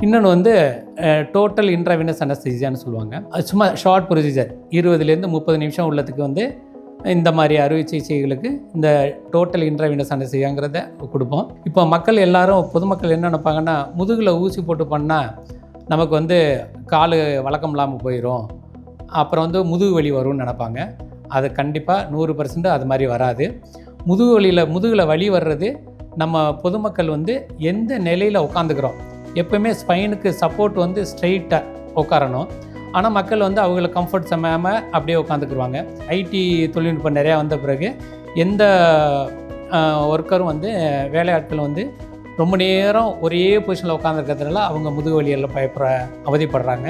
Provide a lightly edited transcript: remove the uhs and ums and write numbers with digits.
இன்னொன்று வந்து total intravenous அனஸ்தீசியான்னு சொல்லுவாங்க. அது சும்மா ஷார்ட் ப்ரொசீஜர் 20லேருந்து 30 நிமிஷம் உள்ளதுக்கு வந்து இந்த மாதிரி அறுவை சிகிச்சைகளுக்கு இந்த டோட்டல் இன்ட்ராவினஸ் அனஸ்தீசியாங்கிறத கொடுப்போம். இப்போ மக்கள் எல்லாரும் பொதுமக்கள் என்ன நினைப்பாங்கன்னா, முதுகில் ஊசி போட்டு பண்ணால் நமக்கு வந்து கால் வழக்கம் இல்லாமல் போயிடும், அப்புறம் வந்து முதுகு வலி வரும்னு நினைப்பாங்க. அது கண்டிப்பாக 100% அது மாதிரி வராது. முதுகில் வலி வர்றது நம்ம பொதுமக்கள் வந்து எந்த நிலையில் உட்காந்துக்கிறோம். எப்போவுமே ஸ்பைனுக்கு சப்போர்ட் வந்து ஸ்ட்ரெயிட்டாக உட்காரணும். ஆனால் மக்கள் வந்து அவங்களுக்கு கம்ஃபர்ட் சமையாமல் அப்படியே உட்காந்துக்குருவாங்க. ஐடி தொழில்நுட்பம் நிறையா வந்த பிறகு எந்த ஒர்க்கரும் வந்து வேலையாட்கள் வந்து ரொம்ப நேரம் ஒரே பொசிஷனில் உட்காந்துருக்கிறதுனால அவங்க முதுகு வலியெல்லாம் அவதிப்படுறாங்க.